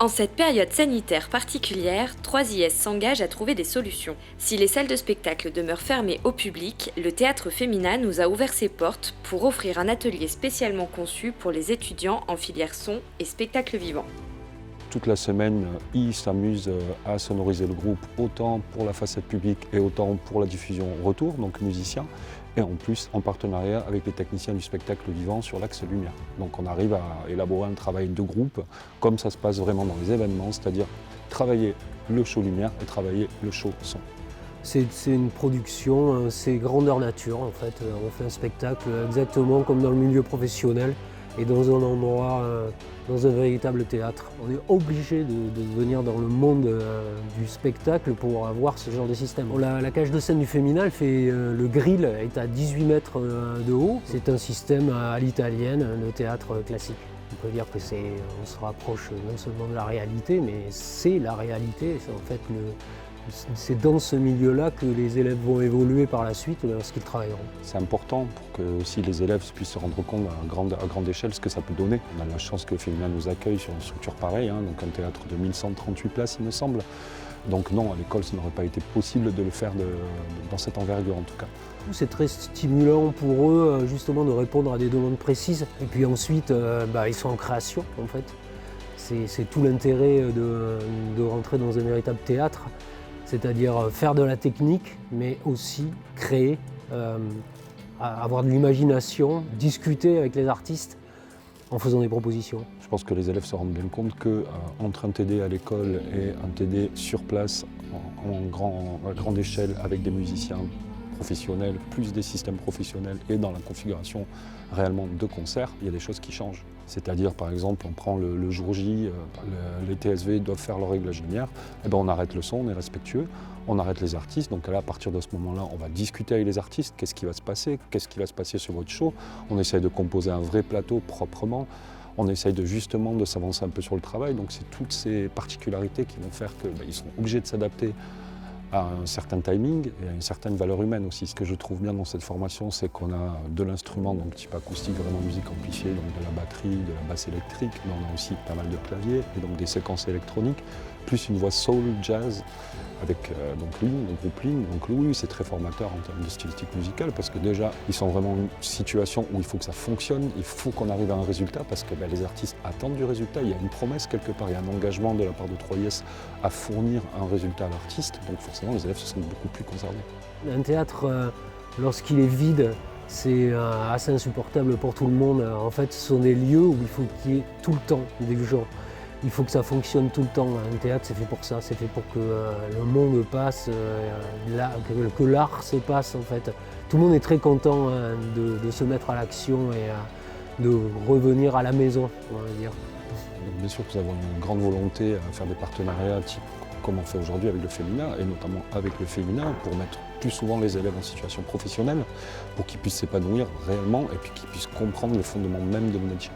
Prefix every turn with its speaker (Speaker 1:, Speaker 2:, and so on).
Speaker 1: En cette période sanitaire particulière, 3IS s'engage à trouver des solutions. Si les salles de spectacle demeurent fermées au public, le Théâtre Féminin nous a ouvert ses portes pour offrir un atelier spécialement conçu pour les étudiants en filière son et spectacle vivant.
Speaker 2: Toute la semaine, ils s'amusent à sonoriser le groupe, autant pour la facette publique et autant pour la diffusion retour, donc musiciens, et en plus en partenariat avec les techniciens du spectacle vivant sur l'axe lumière. Donc on arrive à élaborer un travail de groupe, comme ça se passe vraiment dans les événements, c'est-à-dire travailler le show lumière et travailler le show son.
Speaker 3: C'est une production, c'est grandeur nature en fait. On fait un spectacle exactement comme dans le milieu professionnel et dans un endroit, dans un véritable théâtre. On est obligé de venir dans le monde du spectacle pour avoir ce genre de système. La cage de scène du Féminin, le grill est à 18 mètres de haut. C'est un système à l'italienne, le théâtre classique. On peut dire que on se rapproche non seulement de la réalité, mais c'est la réalité. C'est en fait c'est dans ce milieu-là que les élèves vont évoluer par la suite lorsqu'ils travailleront.
Speaker 2: C'est important pour que aussi les élèves puissent se rendre compte à grande échelle ce que ça peut donner. On a la chance que le Féminin nous accueille sur une structure pareille, donc un théâtre de 1138 places il me semble. Donc non, à l'école, ça n'aurait pas été possible de le faire dans cette envergure en tout cas.
Speaker 3: C'est très stimulant pour eux justement de répondre à des demandes précises. Et puis ensuite, ils sont en création en fait. C'est tout l'intérêt de rentrer dans un véritable théâtre. C'est-à-dire faire de la technique, mais aussi créer, avoir de l'imagination, discuter avec les artistes en faisant des propositions.
Speaker 2: Je pense que les élèves se rendent bien compte qu'entre un TD à l'école et un TD sur place, à grande échelle, avec des musiciens professionnels, plus des systèmes professionnels et dans la configuration réellement de concert, il y a des choses qui changent. C'est-à-dire, par exemple, on prend le jour J, les TSV doivent faire leur réglage lumière, on arrête le son, on est respectueux, on arrête les artistes. Donc là, à partir de ce moment-là, on va discuter avec les artistes, qu'est-ce qui va se passer, qu'est-ce qui va se passer sur votre show. On essaye de composer un vrai plateau proprement, on essaye justement de s'avancer un peu sur le travail. Donc c'est toutes ces particularités qui vont faire qu'ils sont obligés de s'adapter à un certain timing et à une certaine valeur humaine aussi. Ce que je trouve bien dans cette formation, c'est qu'on a de l'instrument, donc type acoustique, vraiment musique amplifiée, donc de la batterie, de la basse électrique, mais on a aussi pas mal de claviers et donc des séquences électroniques, plus une voix soul, jazz, avec le groupe Ling. Donc oui, c'est très formateur en termes de stylistique musicale parce que déjà, ils sont vraiment dans une situation où il faut que ça fonctionne, il faut qu'on arrive à un résultat parce que les artistes attendent du résultat, il y a une promesse quelque part, il y a un engagement de la part de 3IS à fournir un résultat à l'artiste, donc forcément les élèves se sentent beaucoup plus concernés.
Speaker 3: Un théâtre, lorsqu'il est vide, c'est assez insupportable pour tout le monde. En fait, ce sont des lieux où il faut qu'il y ait tout le temps des gens. Il faut que ça fonctionne tout le temps. Un théâtre, c'est fait pour ça. C'est fait pour que le monde passe, que l'art se passe en fait. Tout le monde est très content de se mettre à l'action et de revenir à la maison, on va dire.
Speaker 2: Donc, bien sûr que nous avons une grande volonté à faire des partenariats type comme on fait aujourd'hui avec le Féminin, et notamment avec le Féminin, pour mettre plus souvent les élèves en situation professionnelle, pour qu'ils puissent s'épanouir réellement et puis qu'ils puissent comprendre les fondements même de nos métiers.